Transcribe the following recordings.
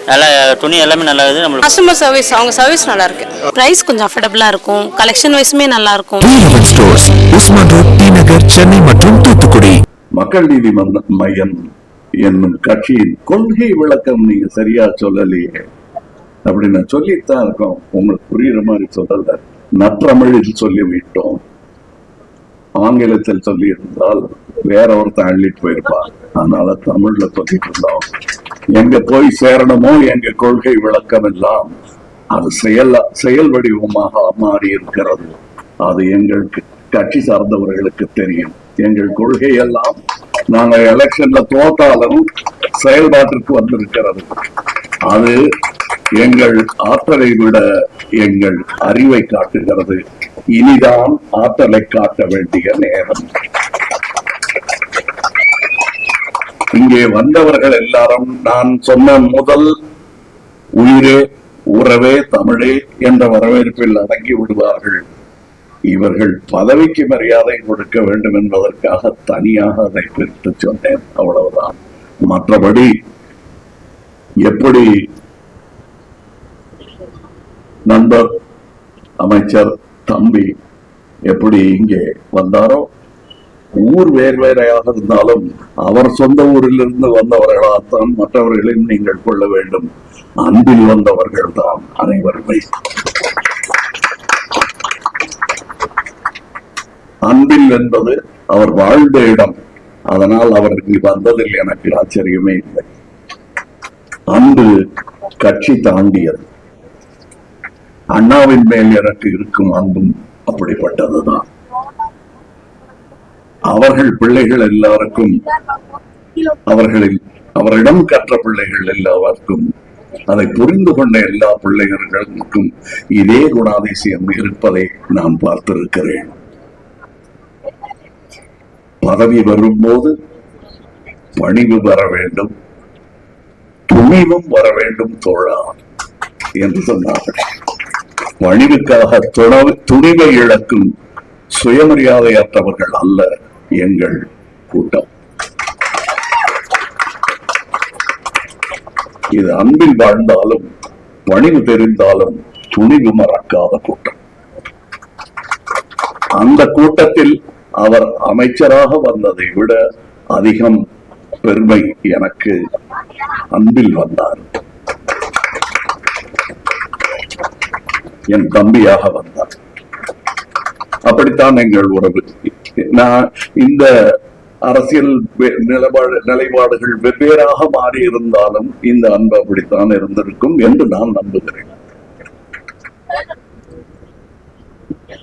நல்லா துணி எல்லாமே நல்லா இருக்குது. நம்மளுக்கு கஸ்டமர் சர்வீஸ், அவங்க சர்வீஸ் நல்லா இருக்கு. பிரைஸ் கொஞ்சம் அஃபோர்டபுளா இருக்கும். கலெக்ஷன் வைஸுமே நல்லா இருக்கும். ஸ்டோர்ஸ் உஸ்மான் ரோட், டி நகர், சென்னை மற்றும் தூத்துக்குடி. மக்கள் நீதி மையம் என்னும் கட்சியின் கொள்கை விளக்கம் நீங்க சரியா சொல்லலையே அப்படின்னு சொல்லித்தான் இருக்கோம். உங்களுக்கு புரியுற மாதிரி சொல்லல, நற்றமிழில் சொல்லிவிட்டோம். ஆங்கிலத்தில் சொல்லி இருந்தால் வேற ஒருத்தன் அள்ளிட்டு போயிருப்பார். அதனால தமிழ்ல சொல்லிட்டு இருந்தோம். எங்க போய் சேரணுமோ எங்க கொள்கை விளக்கம் எல்லாம் அது செயல் வடிவமாக மாறி இருக்கிறது. அது எங்களுக்கு கட்சி சார்ந்தவர்களுக்கு தெரியும். எங்கள் கொள்கை எல்லாம் நாங்க எலெக்ஷன்ல தோத்தாலும் செயல்பாட்டிற்கு வந்திருக்கிறது. அது எங்கள் ஆற்றலை விட எங்கள் அறிவை காட்டுகிறது. இனிதான் ஆற்றலை காட்ட வேண்டிய நேரம். இங்கே வந்தவர்கள் எல்லாரும் நான் சொன்ன முதல் உயிரே உறவே தமிழே என்ற வரவேற்பில் அடங்கி விடுவார்கள். இவர்கள் பதவிக்கு மரியாதை கொடுக்க வேண்டும் என்பதற்காக தனியாக அதை பிரித்து சொன்னேன், அவ்வளவுதான். மற்றபடி எப்படி நண்பர் அமைச்சர் தம்பி எப்படி இங்கே வந்தாரோ, ஊர் வேறு வேறையாக இருந்தாலும் அவர் சொந்த ஊரிலிருந்து வந்தவர்களால்தான் மற்றவர்களையும் நீங்கள் கொள்ள வேண்டும். அன்பில் வந்தவர்கள் தான் அனைவருமே. அன்பில் என்பது அவர் வாழ்ந்த இடம். அதனால் அவர் இங்கு வந்ததில் எனக்கு ஆச்சரியமே இல்லை. அன்பு கட்சி தாண்டியது. அண்ணாவின் மேல் எனக்கு இருக்கும் அன்பும் அப்படிப்பட்டதுதான். அவர்கள் பிள்ளைகள் எல்லாருக்கும், அவரிடம் கற்ற பிள்ளைகள் எல்லாருக்கும், அதை புரிந்து கொண்ட எல்லா பிள்ளைகளுக்கும் இதே குணாதிசயம் இருப்பதை நான் பார்த்திருக்கிறேன். பதவி வரும்போது பணிவு வர வேண்டும், துணிவும் வர வேண்டும் தோழா என்று சொன்னார்கள். பணிவுக்காக துணிவை இழக்கும் சுயமரியாதையற்றவர்கள் அல்ல எங்கள் கூட்டம். இது அன்பில் வாழ்ந்தாலும் பணிவு தெரிந்தாலும் துணிவு மறக்காத கூட்டம். அந்த கூட்டத்தில் அவர் அமைச்சராக வந்ததை விட அதிகம் பெருமை எனக்கு அன்பில் வந்தார். என் தம்பியாக வந்தார். அப்படித்தான் எங்கள் உறவு. நான் இந்த அரசியல் நிலைப்பாடுகள் வெவ்வேறாக மாறி இருந்தாலும் இந்த அன்பு அப்படித்தான் இருந்திருக்கும் என்று நான் நம்புகிறேன்.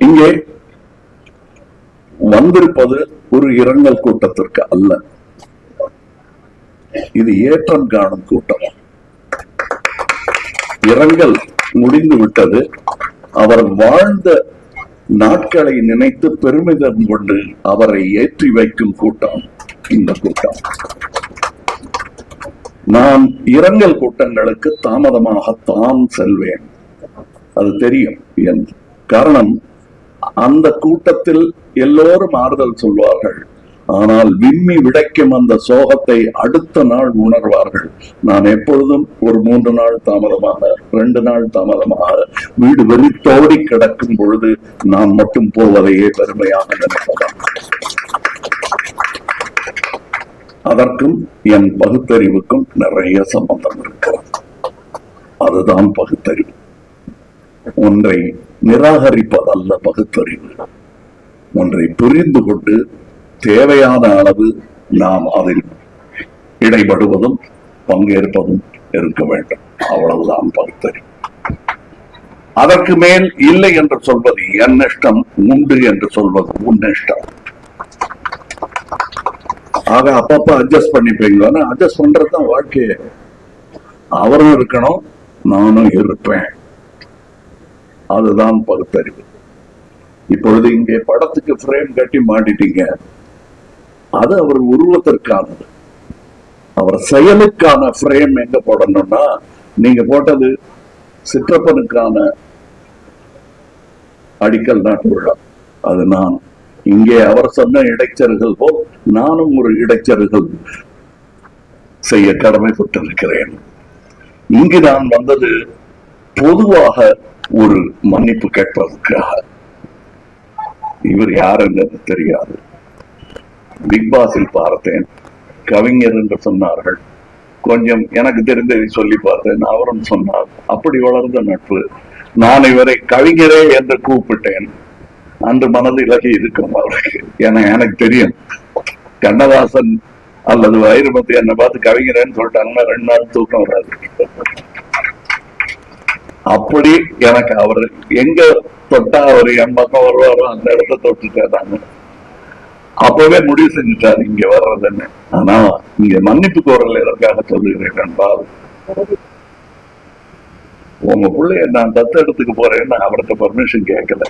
இங்கே வந்திருப்பது ஒரு இரங்கல் கூட்டத்திற்கு அல்ல, இது ஏற்றம் காணும் கூட்டம். இரங்கல் முடிந்து விட்டது. அவர் வாழ்ந்த நாட்களை நினைத்து பெருமிதம் கொண்டு அவரை ஏற்றி வைக்கும் கூட்டம் இந்த கூட்டம். நான் இரங்கல் கூட்டங்களுக்கு தாமதமாகத்தான் செல்வேன், அது தெரியும். என் காரணம், அந்த கூட்டத்தில் எல்லோரும் ஆறுதல் சொல்வார்கள். ஆனால் விம்மி விடைக்கும் அந்த சோகத்தை அடுத்த நாள் உணர்வார்கள். நான் எப்பொழுதும் ஒரு 3 நாள் தாமதமாக, 2 நாள் தாமதமாக வீடு வெறித்தோடி கிடக்கும் பொழுது நான் மட்டும் போவதையே பெருமையாக நினைப்பதான். அதற்கும் என் பகுத்தறிவுக்கும் நிறைய சம்பந்தம் இருக்கிறது. அதுதான் பகுத்தறிவு. ஒன்றை நிராகரிப்பதல்ல பகுத்தறிவு. ஒன்றை புரிந்து கொண்டு தேவையான அளவு நாம் அதில் இடைபடுவதும் பங்கேற்பதும் இருக்க வேண்டும். அவ்வளவுதான் பகுத்தறிவு. அதற்கு மேல் இல்லை என்று சொல்வது என் இஷ்டம், உண்டு என்று சொல்வது உன் இஷ்டம். ஆக அப்பப்ப அட்ஜஸ்ட் பண்ணிப்பீங்களா? அட்ஜஸ்ட் பண்றதுதான் வாழ்க்கையே. அவரும் இருக்கணும், நானும் இருப்பேன். அதுதான் பகுத்தறிவு. இப்பொழுது இங்கே படத்துக்கு ஃப்ரேம் கட்டி மாட்டிட்டீங்க. அது அவர் உருவத்திற்கானது. அவர் செயலுக்கான ஃப்ரேம் எங்க போடணும்னா, நீங்க போட்டது சிற்றப்பனுக்கான அடிக்கல் நாட்டு விழா. அது நான் இங்கே அவர் சொன்ன இடைச்சர்கள் போல் நானும் ஒரு இடைச்சர்கள் செய்ய கடமைப்பட்டிருக்கிறேன். இங்கு நான் வந்தது பொதுவாக ஒரு மன்னிப்பு கேட்பதற்காக. இவர் யார் என்றது தெரியாது. பிக் பாஸில் பார்த்தேன், கவிஞர் என்று சொன்னார்கள். கொஞ்சம் எனக்கு தெரிந்ததை சொல்லி பார்த்தேன், அவரும் சொன்னார். அப்படி வளர்ந்த நட்பு. நான் இவரை கவிஞரே என்று கூப்பிட்டேன். அன்று மனது இலகி இருக்கும் அவருக்கு. ஏன்னா எனக்கு தெரியும், கண்ணதாசன் அல்லது வைரமுத்து என்னை பார்த்து கவிஞரேன்னு சொல்லிட்டாங்கன்னா 2 நாள் தூக்கம் வராது. அப்படி எனக்கு அவர் எங்க தொட்டா அவர் என் பக்கம் வருவாரோ அந்த இடத்த தொட்டுட்டாங்க. அப்பவே முடிவு செஞ்சுட்டாரு இங்க வர்றதுன்னு. ஆனா இங்க மன்னிப்பு கோரல் எதற்காக சொல்லுகிறேன் என்றால், உங்க பிள்ளைய நான் தத்தெடுத்துக்கு போறேன்னு அவர்கிட்ட பர்மிஷன் கேட்கல.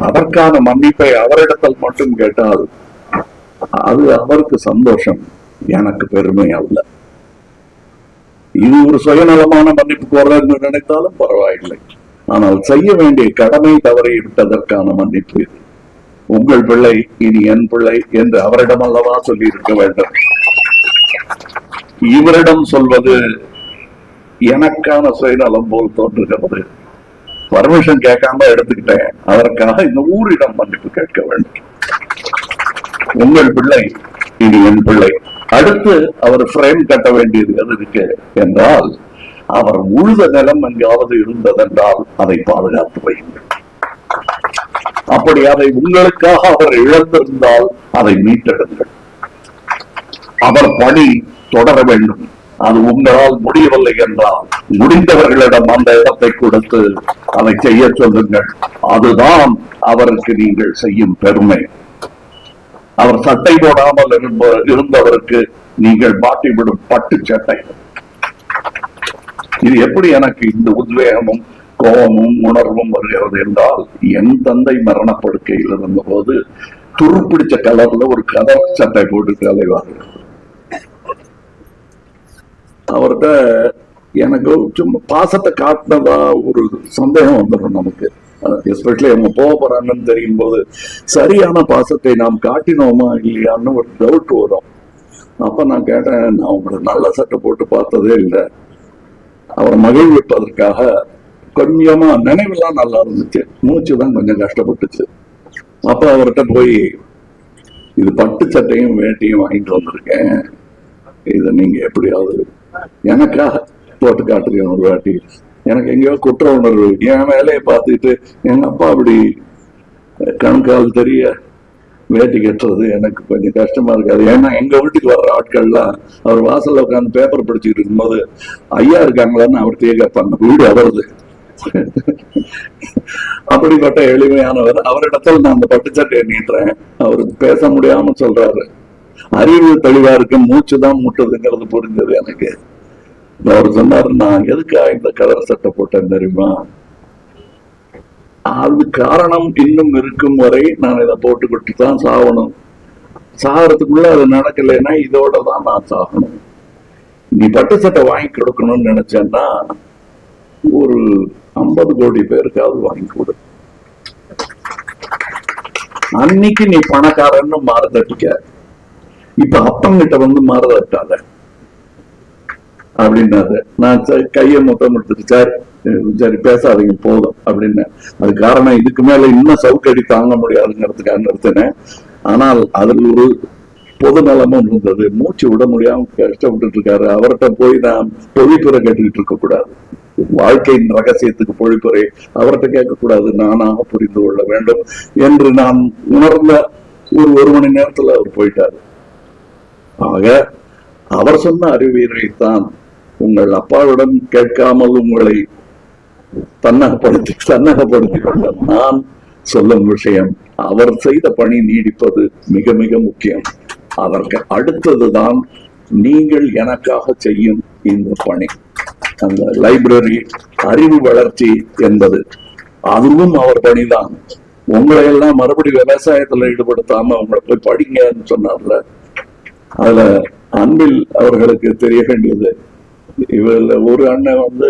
அதற்கான மன்னிப்பை அவரிடத்தில் மட்டும் கேட்டால் அது அவருக்கு சந்தோஷம், எனக்கு பெருமை அல்ல. இது ஒரு சுயநலமான மன்னிப்பு கோரல் என்று நினைத்தாலும் பரவாயில்லை. ஆனால் செய்ய வேண்டிய கடமை தவறி விட்டதற்கான மன்னிப்பு இது. உங்கள் பிள்ளை இனி என் பிள்ளை என்று அவரிடம் அல்லவா சொல்லி இருக்க வேண்டும். இவரிடம் சொல்வது எனக்கான சுயநலம் போல் தோன்றுகிறது. பர்மிஷன் கேட்காம எடுத்துக்கிட்டேன், அதற்காக இந்த ஊரிடம் மன்னிப்பு கேட்க வேண்டும். உங்கள் பிள்ளை இனி என் பிள்ளை. அடுத்து அவர் ஃப்ரேம் கட்ட வேண்டியது எது இருக்கு என்றால், அவர் உழுத நிலம் எங்காவது இருந்ததென்றால் அதை பாதுகாத்து வையுங்கள். அப்படி அதை உங்களுக்காக அவர் இழந்திருந்தால் அதை மீட்டெடுங்கள். அவர் பணி தொடர வேண்டும். அது உங்களால் முடியவில்லை என்றால் முடிந்தவர்களிடம் அந்த இடத்தை கொடுத்து அதை செய்ய சொல்லுங்கள். அதுதான் அவருக்கு நீங்கள் செய்யும் பெருமை. அவர் சட்டை போடாமல் இருந்தவருக்கு நீங்கள் மாட்டிவிடும் பட்டு சட்டை. இது எப்படி எனக்கு இந்த உத்வேகமும் கோபமும் உணர்வும் வருகிறது என்றால், என் தந்தை மரணப்படுக்கையில் இருந்த போது துருப்பிடிச்ச கலர்ல ஒரு கதர் சட்டை போட்டு அலைவார்கள். அவர்கிட்ட எனக்கு சும்மா பாசத்தை காட்டினதா ஒரு சந்தேகம் வந்துடும் நமக்கு. எஸ்பெஷலி அவங்க போக போறாங்கன்னு தெரியும் போது சரியான பாசத்தை நாம் காட்டினோமா இல்லையான்னு ஒரு டவுட் வரும். அப்ப நான் கேட்டேன், நான் உங்களுக்கு நல்ல சட்டை போட்டு பார்த்ததே இல்லை. அவரை மகிழ்விப்பதற்காக கொஞ்சமா நினைவெல்லாம் நல்லா இருந்துச்சு, மூச்சு தான் கொஞ்சம் கஷ்டப்பட்டுச்சு. அப்ப அவர்கிட்ட போய், இது பட்டு சட்டையும் வேட்டியும் வாங்கிட்டு வந்திருக்கேன், இதை நீங்க எப்படியாவது எனக்காக போட்டு காட்டுறீங்க ஒரு வாட்டி. எனக்கு எங்கேயோ குற்ற உணர்வு, என் வேலையை பார்த்துட்டு எங்க அப்பா அப்படி கண்கால் தெரிய வேட்டி கட்டுறது எனக்கு கொஞ்சம் கஷ்டமா இருக்காது. ஏன்னா எங்க வீட்டுக்கு வர்ற ஆட்கள்லாம் அவர் வாசல்ல உட்காந்து பேப்பர் படிச்சுட்டு இருக்கும்போது ஐயா இருக்காங்களான்னு அவர்கிட்டயே கேட்பாங்க, வீடு அவரது. அப்படிப்பட்ட எளிமையானவர். அவரிடத்தில் நான் அந்த பட்டுச்சட்டையை நீட்டுறேன். அவர் பேச முடியாம சொல்றாரு. அறிவு தெளிவா இருக்கு, மூச்சுதான் முட்டுதுங்கிறது புரிஞ்சது எனக்கு. அவர் சொன்னாரு, நான் எதுக்கா இந்த கலர் சட்டை போட்டேன் தெரியுமா? அது காரணம் இன்னும் இருக்கும் வரை நான் இதை போட்டுக்கிட்டு தான் சாகணும். சாகிறதுக்குள்ள அது நடக்கலைன்னா இதோட தான் நான் சாகணும். நீ பட்டு சட்டை வாங்கி கொடுக்கணும்னு நினைச்சேன்னா ஒரு 50 கோடி பேருக்காவது வாங்கி கொடு. அன்னைக்கு நீ பணக்காரன்னு மாறுதட்டிக்க. இப்ப அப்பங்கிட்ட வந்து மாறுதட்டாத அப்படின்னாரு. நான் கையை மொத்தம் எடுத்துட்டு, சார் சரி பேசாதீங்க போதும் அப்படின்னு. அது காரணம் இதுக்கு மேல இன்னும் சவுக்கடி தாங்க முடியாதுங்கிறதுக்காக நிறுத்தினேன். ஆனால் அதில் ஒரு பொது நலமும் இருந்தது. மூச்சு விட முடியாம கஷ்டப்பட்டு இருக்காரு. அவர்கிட்ட போய் நான் பொழிப்புரை கேட்டுக்கிட்டு இருக்க கூடாது. வாழ்க்கையின் ரகசியத்துக்கு பொழிப்புரை அவர்கிட்ட கேட்கக்கூடாது, நானாக புரிந்து கொள்ள வேண்டும் என்று நான் உணர்ந்த ஒரு மணி நேரத்துல அவர் போயிட்டாரு. ஆக அவர் சொன்ன அறிவியலைத்தான் உங்கள் அப்பாவிடம் கேட்காமல் உங்களை தன்னகப்படுத்தி கொண்ட நான் சொல்லும் விஷயம், அவர் செய்த பணி நீடிப்பது மிக மிக முக்கியம். அதற்கு அடுத்ததுதான் நீங்கள் எனக்காக செய்யும் இந்த பணி. அந்த லைப்ரரி அறிவு வளர்ச்சி என்பது அதுவும் அவர் பணிதான். உங்களை எல்லாம் மறுபடியும் விவசாயத்துல ஈடுபடுத்தாம உங்களை போய் படிங்கன்னு சொன்னார்ல, அதுல அன்பில் அவர்களுக்கு தெரிய வேண்டியது, இவர்ல ஒரு அண்ணன் வந்து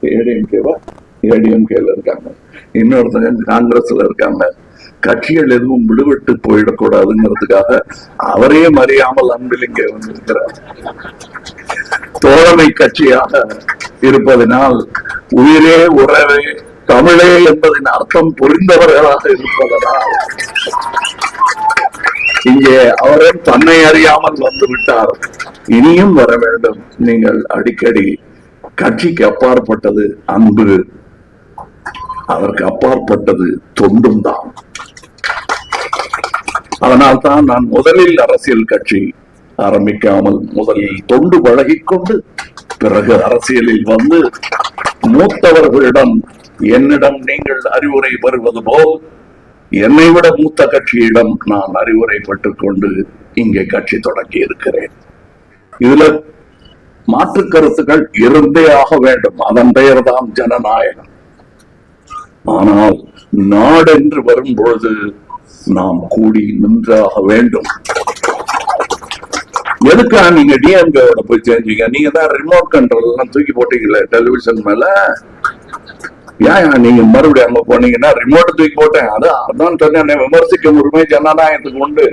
ஏடிஎம்கேல இருக்காங்க, இன்னொருத்தங்க காங்கிரஸ்ல இருக்காங்க. கட்சிகள் எதுவும் விடுபட்டு போயிடக்கூடாதுங்கிறதுக்காக அவரே அறியாமல் அன்பில் இங்கே வந்திருக்கிறார். தோழமை கட்சியாக இருப்பதனால் உயிரே உறவே தமிழே என்பதின் அர்த்தம் புரிந்தவர்களாக இருப்பதனால் இங்கே அவரே தன்னை அறியாமல் வந்து விட்டார். இனியும் வர வேண்டும். நீங்கள் அடிக்கடி கட்சிக்கு அப்பாற்பட்டது அன்பு, அதற்கு அப்பாற்பட்டது தொண்டும் தான். அதனால்தான் நான் முதலில் அரசியல் கட்சி ஆரம்பிக்காமல் முதலில் தொண்டு பழகிக்கொண்டு பிறகு அரசியலில் வந்து மூத்தவர்களிடம் என்னிடம் நீங்கள் அறிவுரை பெறுவது போல் என்னை விட மூத்த கட்சியிடம் நான் அறிவுரை பெற்றுக் கொண்டு இங்கே கட்சி தொடங்கி இருக்கிறேன். இதுல மாற்று கருத்துக்கள் இருந்தே ஆக வேண்டும். அதன் பெயர் தான் ஜனநாயகம். ஆனால் நாடென்று வரும் பொழுது நாம் கூடி நின்றாக வேண்டும். எதுக்கா நீங்க டிஎம்கேவோட போய் சேர்ந்தீங்க? நீங்க தான் ரிமோட் கண்ட்ரோல் எல்லாம் தூக்கி போட்டீங்களே டெலிவிஷன் மேல. ஏன் நீங்க மறுபடியும் அங்க போனீங்கன்னா ரிமோட் தூக்கி போட்டேன். அதான் சொன்னேன், விமர்சிக்க உரிமை ஜனநாயகத்துக்கு உண்டு.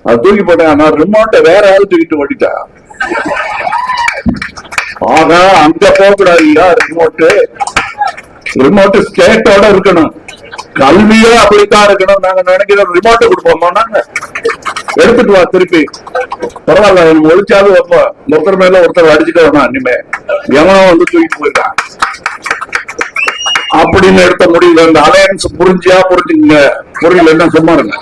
அது தூக்கி போட்டேன். ஆனா ரிமோட்டை வேற ஆள் தூக்கிட்டு ஓடிட்டா. ஆனா அங்க போகக்கூடாது. ரிமோட்டு ரிமோட் ஸ்டேட்டோட இருக்கணும். கல்வியே அப்படித்தான் இருக்கணும். நாங்க நினைக்கிறோம் ரிமோட்டை கொடுப்போமா? நாங்க எடுத்துட்டு வா திருப்பி. பரவாயில்ல, ஒழிச்சாலும் வைப்போம். ஒருத்தர் மேல ஒருத்தர் அடிச்சுட்டு வேணும். இனிமே எவனோ வந்து தூக்கிட்டு போயிருக்கான் அப்படின்னு எடுத்த முடியல. இந்த அலையன்ஸ் புரிஞ்சியா? புரிஞ்சுங்க. புரியல என்ன சும்மா இருங்க.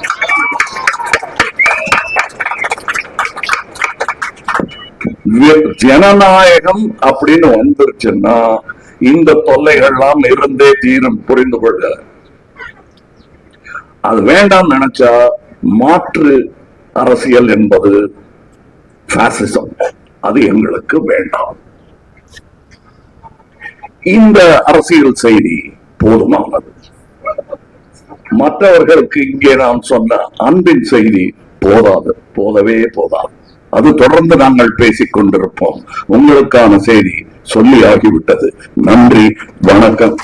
ஜனநாயகம் அப்படின்னு வந்துருச்சுன்னா இந்த தொல்லைகள்லாம் இருந்தே தீரும். புரிந்து கொள்ள அது வேண்டாம் நினைச்சா மாற்று அரசியல் என்பது பாசிசம். அது எங்களுக்கு வேண்டாம். இந்த அரசியல் செய்தி போதுமானது. மற்றவர்களுக்கு இங்கே நான் சொன்ன அன்பின் செய்தி போதாது, போதவே போதாது. அது தொடர்ந்து நாங்கள் பேசிக் கொண்டிருப்போம். உங்களுக்கான செய்தி சொல்லி ஆகிவிட்டது. நன்றி, வணக்கம்.